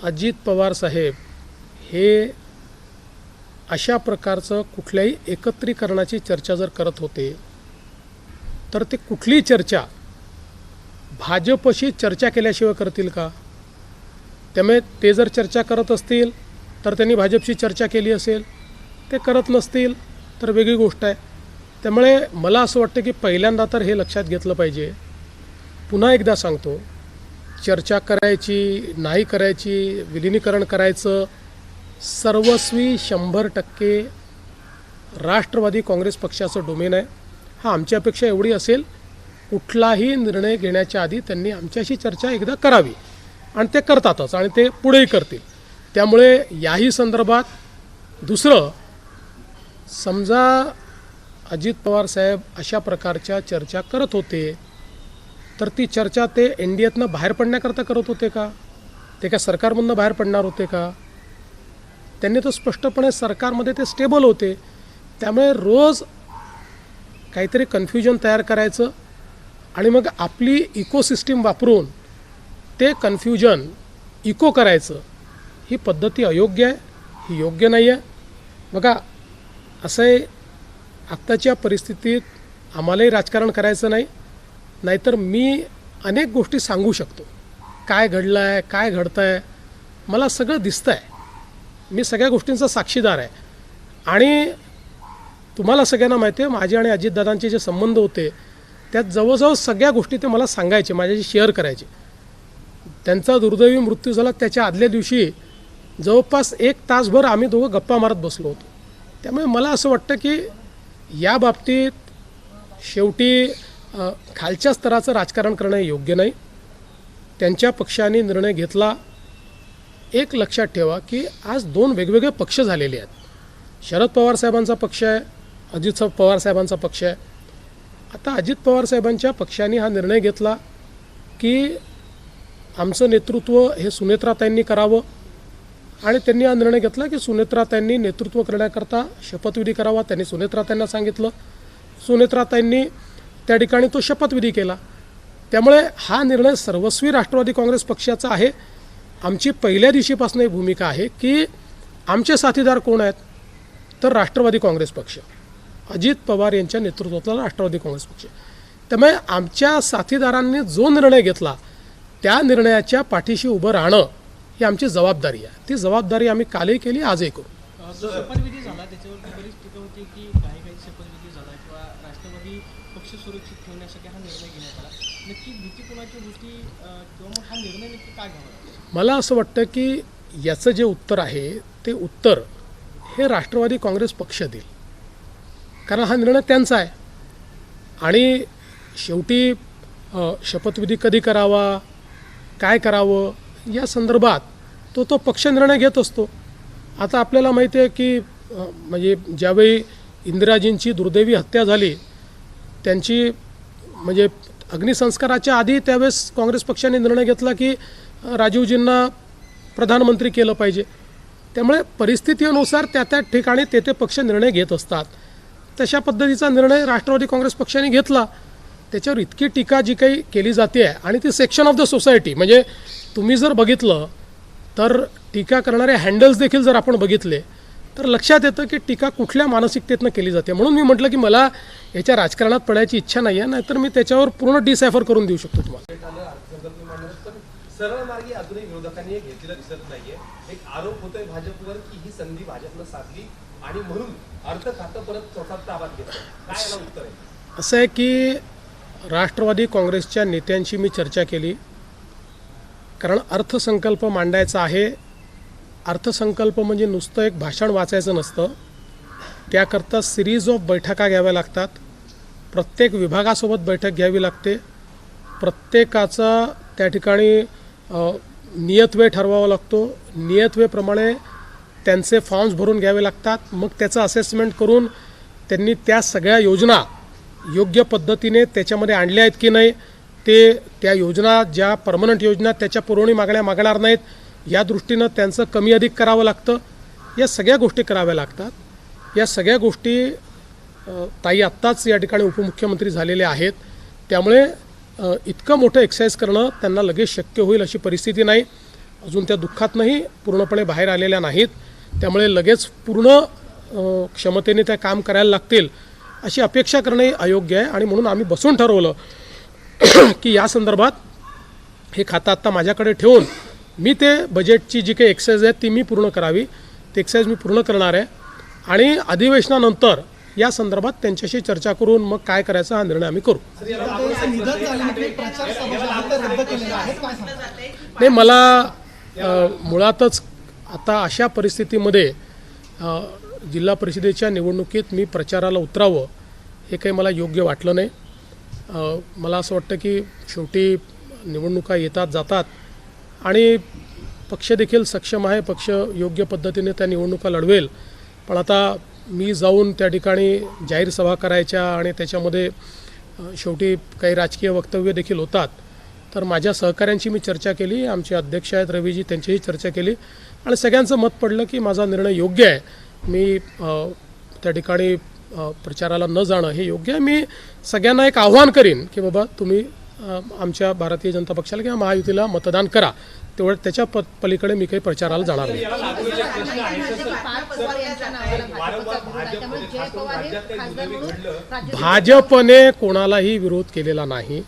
अजित पवार साहेब हे अशा प्रकारचं कुठल्याही एकत्रीकरणाची चर्चा जर करत होते तर ते कुठलीही चर्चा भाजपशी चर्चा केल्याशिवाय करतील का? त्यामुळे ते जर चर्चा करत असतील तर त्यांनी भाजपशी चर्चा केली असेल, ते करत नसतील तर वेगळी गोष्ट आहे. त्यामुळे मला असं वाटतं की पहिल्यांदा तर हे लक्षात घेतलं पाहिजे. पुन्हा एकदा सांगतो, चर्चा करायची नाही करायची, विलिनीकरण करायचं, सर्वस्वी 100% राष्ट्रवादी काँग्रेस पक्षाचं डोमेन आहे. हा आमची अपेक्षा एवढी असेल, कुठलाही निर्णय घेण्याच्या आधी त्यांनी आमच्याशी चर्चा एकदा करावी आणि ते करतातच आणि ते पुढेही करतील. त्यामुळे याही संदर्भात दुसरं, समजा अजित पवार साहेब अशा प्रकारच्या चर्चा करत होते तर ती चर्चा ते NDAतनं बाहेर पडण्याकरता करत होते का? ते काय सरकारमधनं बाहेर पडणार होते का? त्यांनी तर स्पष्टपणे सरकारमध्ये ते स्टेबल होते. त्यामुळे रोज काहीतरी कन्फ्युजन तयार करायचं आणि मग आपली इकोसिस्टीम वापरून ते कन्फ्युजन इको करायचं, ही पद्धती अयोग्य आहे, ही योग्य नाही आहे. बघा, असं आहे, आत्ताच्या परिस्थितीत आम्हालाही राजकारण करायचं नाही, नाहीतर मी अनेक गोष्टी सांगू शकतो. काय घडलं आहे, काय घडतं आहे, मला सगळं दिसतं आहे, मी सगळ्या गोष्टींचा साक्षीदार आहे. आणि तुम्हाला सगळ्यांना माहिती आहे, माझे आणि अजितदादांचे जे संबंध होते त्यात जवळजवळ सगळ्या गोष्टी ते मला सांगायचे, माझ्याशी शेअर करायचे. त्यांचा दुर्दैवी मृत्यू झाला त्याच्या आदल्या दिवशी जवळपास 1 तासभर आम्ही दोघं गप्पा मारत बसलो होतो. त्यामुळे मला असं वाटतं की या बाबतीत शेवटी खालच्या स्तराचं राजकारण करणं योग्य नाही. त्यांच्या पक्षाने निर्णय घेतला. एक लक्षात ठेवा की आज 2 वेगवेगळे पक्ष झालेले आहेत. शरद पवार साहेबांचा पक्ष आहे, अजित पवार साहेबांचा पक्ष आहे. आता अजित पवार साहेबांच्या पक्षाने हा निर्णय घेतला की आमचं नेतृत्व हे सुनेत्राताईंनी करावं आणि त्यांनी हा निर्णय घेतला की सुनेत्राताईंनी नेतृत्व करण्याकरता शपथविधी करावा. त्यांनी सुनेत्राताईंना सांगितलं, सुनेत्राताईंनी त्या ठिकाणी तो शपथविधी केला. त्यामुळे हा निर्णय सर्वस्वी राष्ट्रवादी काँग्रेस पक्षाचा आहे. आमची पहिल्या दिवशीपासून ही भूमिका आहे की आमचे साथीदार कोण आहेत, तर राष्ट्रवादी काँग्रेस पक्ष, अजित पवार यांच्या नेतृत्वातला राष्ट्रवादी काँग्रेस पक्ष. त्यामुळे आमच्या साथीदारांनी जो निर्णय घेतला त्या निर्णयाच्या पाठीशी उभं राहणं ही आमची जबाबदारी आहे. ती जबाबदारी आम्ही कालही केली, आजही करू. शपथविधी झाला त्याच्यावर बरीच टीका होती की काही शपथविधी झाला किंवा राष्ट्रवादी पक्ष सुरक्षित ठेवण्यासाठी हा निर्णय घेण्यात आला. नक्की भीती कोणाची होती किंवा मग हा निर्णय नक्की का घ्यावा? मला असं वाटतं की याचं जे उत्तर आहे ते उत्तर हे राष्ट्रवादी काँग्रेस पक्ष देईल, कारण हा निर्णय त्यांचा आहे. आणि शेवटी शपथविधी कधी करावा, काय करावं या संदर्भात तो पक्ष निर्णय घेत असतो. आता आपल्याला माहिती आहे की म्हणजे ज्यावेळी इंदिराजींची दुर्दैवी हत्या झाली, त्यांची म्हणजे अग्निसंस्काराच्या आधी त्यावेळेस काँग्रेस पक्षाने निर्णय घेतला की राजीवजींना प्रधानमंत्री केलं पाहिजे. त्यामुळे परिस्थितीनुसार त्या ठिकाणी ते पक्ष निर्णय घेत असतात. तशा पद्धतीचा निर्णय राष्ट्रवादी काँग्रेस पक्षाने घेतला. त्याच्यावर इतकी टीका जी काही केली जाते आहे आणि ती सेक्शन ऑफ द सोसायटी, म्हणजे तुम्ही जर बघितलं तर टीका करणारे हँडल्स देखील जर आपण बघितले तर लक्षात येतं की टीका कुठल्या मानसिकतेतनं केली जाते. म्हणून मी म्हटलं की मला याच्या राजकारणात पडायची इच्छा नाही आहे, नाहीतर मी त्याच्यावर पूर्ण डिसायफर करून देऊ शकतो तुम्हाला. सरळ मार्गी अजूनही विरोधकांनी घेतलेलं दिसत नाहीये. एक आरोप होतोय भाजपवर की ही संधी भाजपनं साधली आणि म्हणून अर्थ खातं परत स्वतःचा ताब्यात घेतलं. काय याला उत्तर आहे? असं आहे की राष्ट्रवादी काँग्रेसच्या नेत्यांशी मी चर्चा केली, कारण अर्थसंकल्प मांडायचा आहे. अर्थसंकल्प म्हणजे नुसतं एक भाषण वाचायचं नसतं, त्याकरता सिरीज ऑफ बैठका घ्याव्या लागतात. प्रत्येक विभागासोबत बैठक घ्यावी लागते. प्रत्येकाचा त्या ठिकाणी नियतवेळ ठरवावा लागतो. नियतवेळेप्रमाणे त्यांचे फॉर्म्स भरून घ्यावे लागतात. मग त्याचं असेसमेंट करून त्यांनी त्या सगळ्या योजना योग्य पद्धतीने त्याच्यामध्ये आणल्या आहेत की नाही, ते त्या योजना ज्या परमनंट योजना त्याच्या पुरवणी मागण्या मागणार नाहीत या दृष्टीनं त्यांचं कमी अधिक करावं लागतं. या सगळ्या गोष्टी कराव्या लागतात. या सगळ्या गोष्टी ताई आत्ताच या ठिकाणी उपमुख्यमंत्री झालेले आहेत. त्यामुळे इतकं मोठं एक्सरसाइज करणं त्यांना लगेच शक्य होईल अशी परिस्थिती नाही. अजून त्या दुःखातनंही पूर्णपणे बाहेर आलेल्या नाहीत. त्यामुळे लगेच पूर्ण क्षमतेने त्या काम करायला लागतील अशी अपेक्षा करणंही अयोग्य आहे. आणि म्हणून आम्ही बसून ठरवलं की या संदर्भात हे खातं आत्ता माझ्याकडे ठेवून मी ते बजेटची जी काही एक्सरसाइज आहे ती मी पूर्ण करावी. ते एक्सरसाइज मी पूर्ण करणार आहे आणि अधिवेशनानंतर या संदर्भात त्यांच्याशी चर्चा करून मग काय करायचा हा निर्णय आम्ही करू. नाही, मला मुळातच आता अशा परिस्थितीमध्ये जिल्हा परिषदेच्या निवडणुकीत मी प्रचाराला उतरावं हे काही मला योग्य वाटलं नाही. मला असं वाटतं की शेवटी निवडणुका येतात जातात आणि पक्ष देखील सक्षम आहे, पक्ष योग्य पद्धतीने त्या निवडणुका लढवेल. पण आता मी जाऊन त्या ठिकाणी जाहीर सभा करायच्या आणि त्याच्यामध्ये शेवटी काही राजकीय वक्तव्य देखील होतात. तर माझ्या सहकाऱ्यांची मी चर्चा केली, आमचे अध्यक्ष आहेत रवीजी, त्यांचीही चर्चा केली आणि सगळ्यांचं मत पडलं की माझा निर्णय योग्य आहे. मी त्या ठिकाणी प्रचाराला न जाणं हे योग्य आहे. मी सगळ्यांना एक आव्हान करीन की बाबा तुम्ही आमच्या भारतीय जनता पक्षाला किंवा महायुतीला मतदान करा. तेवढं त्याच्या पलीकडे मी काही प्रचाराला जाणार नाही. भाजपने कोणालाही विरोध केलेला नाही.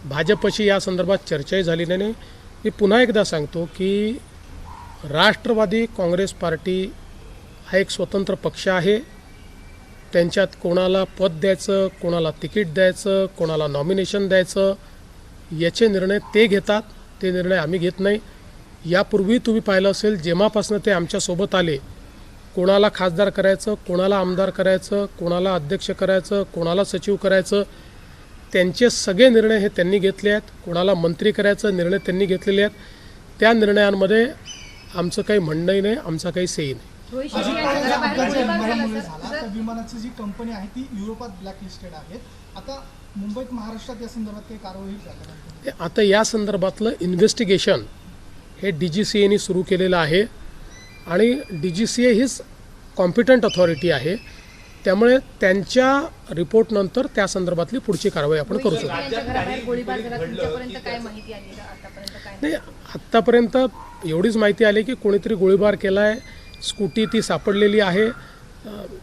भाजपशी या संदर्भात चर्चाही झाली नाही. मी पुन्हा एकदा सांगतो की राष्ट्रवादी काँग्रेस पार्टी हा एक स्वतंत्र पक्ष आहे. त्यांच्यात कोणाला पद द्यायचं, कोणाला तिकीट द्यायचं, कोणाला नॉमिनेशन द्यायचं याचे निर्णय ते घेतात. ते निर्णय आम्ही घेत नाही. यापूर्वी तुम्ही पाहिलं असेल जेव्हापासून ते आमच्यासोबत आले, कोणाला खासदार करायचं, कोणाला आमदार करायचं, कोणाला अध्यक्ष करायचं, कोणाला सचिव करायचं, त्यांचे सगळे निर्णय हे त्यांनी घेतले आहेत. कोणाला मंत्री करायचं निर्णय त्यांनी घेतलेले आहेत. त्या निर्णयांमध्ये आमचं काही म्हणणंही नाही, आमचा काही सेही नाही. विमानाची जी कंपनी आहे ती युरोपात ब्लॅकलिस्टेड आहे. आता मुंबईत महाराष्ट्रात या संदर्भात काही कारवाई आता या संदर्भातलं इन्व्हेस्टिगेशन हे DGCAने सुरू केलेलं आहे आणि DGCA हीच कॉम्पिटंट अथॉरिटी आहे. त्यामुळे त्यांच्या रिपोर्टनंतर त्या संदर्भातली पुढची कारवाई आपण करू शकतो. नाही, आत्तापर्यंत एवढीच माहिती आली की कोणीतरी गोळीबार केला आहे. स्कूटी ती सापडलेली आहे,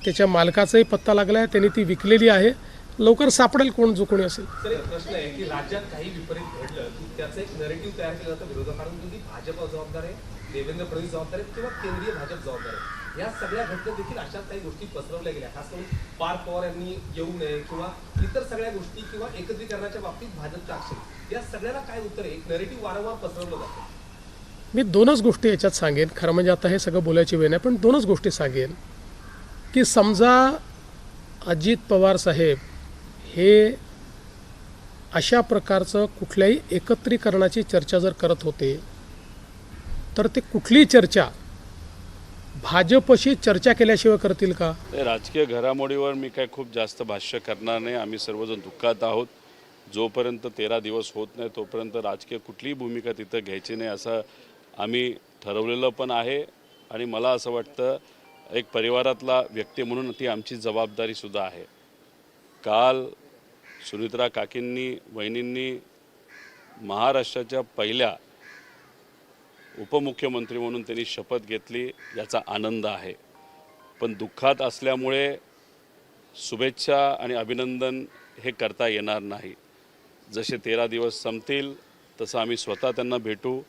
त्याच्या मालकाचाही पत्ता लागला आहे, त्यांनी ती विकलेली आहे. लवकर सापडेल कोण जो कोणी असेल. तर एक प्रश्न आहे की राज्यात काही विपरीत घडलं की त्याचं एक नरेटिव्ह तयार केलं जातं विरोधकांकडून की भाजप जबाबदार आहे, देवेंद्र फडणवीस जबाबदार आहेत किंवा केंद्रीय भाजप जबाबदार आहे. या सगळ्या घटनेत देखील अशाच काही गोष्टी पसरवल्या गेल्या. खास करून पार्थ पवार यांनी येऊ नये किंवा इतर सगळ्या गोष्टी किंवा एकत्रीकरणाच्या बाबतीत भाजपचा आक्षेप, या सगळ्याला काय उत्तर आहे? एक नरेटिव्ह वारंवार पसरवलं जातं. मी दोनच गोष्टी याच्यात सांगेन. खरं म्हणजे आता हे सगळं बोलायची वेळ नाही, पण दोनच गोष्टी सांगेन की समजा अजित पवार साहेब हे अशा प्रकारचं कुठल्याही एकत्रीकरणाची चर्चा जर करत होते तर ते कुठली चर्चा भाजपशी चर्चा केल्याशिवाय करतील का? राजकीय घडामोडीवर मी काय खूप जास्त भाष्य करणार नाही. आम्ही सर्वजण दुःखात आहोत. जोपर्यंत 13 दिवस होत नाही तोपर्यंत राजकीय कुठलीही भूमिका तिथं घ्यायची नाही असं आम्ही ठरवलेलं पण आहे. आणि मला असं वाटतं एक परिवारातला व्यक्ती म्हणून ती आमची जबाबदारीसुद्धा आहे. काल सुनित्रा काकींनी वहिनींनी महाराष्ट्राच्या पहिल्या उपमुख्यमंत्री म्हणून त्यांनी शपथ घेतली, याचा आनंद आहे. पण दुःखात असल्यामुळे शुभेच्छा आणि अभिनंदन हे करता येणार नाही. जसे 13 दिवस संपतील तसं आम्ही स्वतः त्यांना भेटू,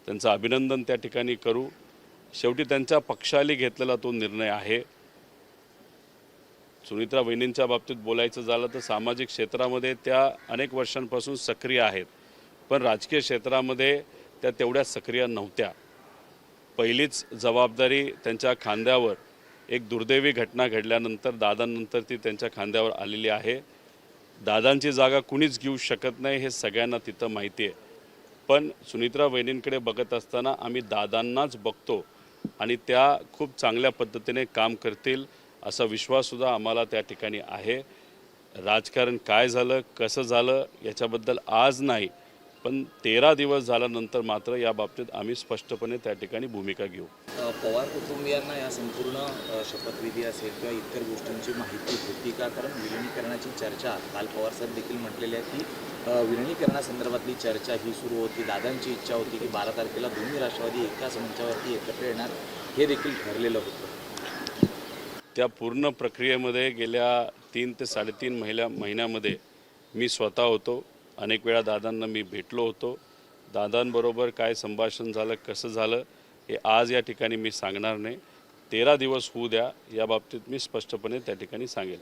त्यांचं अभिनंदन त्या ठिकाणी करू. शेवटी त्यांच्या पक्षाने घेतलेला तो निर्णय आहे. सुनित्रा वहिनींच्या बाबतीत बोलायचं झालं तर सामाजिक क्षेत्रामध्ये त्या अनेक वर्षांपासून सक्रिय आहेत, पण राजकीय क्षेत्रामध्ये त्या तेवढ्या सक्रिय नव्हत्या. पहिलीच जबाबदारी त्यांच्या खांद्यावर एक दुर्दैवी घटना घडल्यानंतर दादांनंतर ती त्यांच्या खांद्यावर आलेली आहे. दादांची जागा कुणीच घेऊ शकत नाही हे सगळ्यांना तिथं माहिती आहे. पण सुनित्रा वहिनींकडे बघत असताना आम्ही दादांनाच बघतो आणि त्या खूप चांगल्या पद्धतीने काम करतील असा विश्वाससुद्धा आम्हाला त्या ठिकाणी आहे. राजकारण काय झालं कसं झालं याच्याबद्दल आज नाही, पण 13 दिवस झाल्यानंतर मात्र या बाबतीत आम्ही स्पष्टपणे त्या ठिकाणी भूमिका घेऊ. पवार कुटुंबियांना या संपूर्ण शपथविधी असेल किंवा इतर गोष्टींची माहिती होती का? कारण विलिनीकरणाची चर्चा काल पवार साहेब देखील म्हटलेले आहे की विलिनीकरणासंदर्भातली चर्चा ही सुरू होती. दादांची इच्छा होती की 12 तारखेला दोन्ही राष्ट्रवादी एकाच मंचावरती एकत्र येणार, हे देखील ठरलेलं होतं. त्या पूर्ण प्रक्रियेमध्ये गेल्या 3 ते 3.5 महिन्यामध्ये मी स्वतः होतो. अनेक वेळा दादांना मी भेटलो होतो. दादांबरोबर काय संभाषण झालं, कसं झालं हे आज या ठिकाणी मी सांगणार नाही. 13 दिवस होऊ द्या, या बाबतीत मी स्पष्टपणे त्या ठिकाणी सांगेन.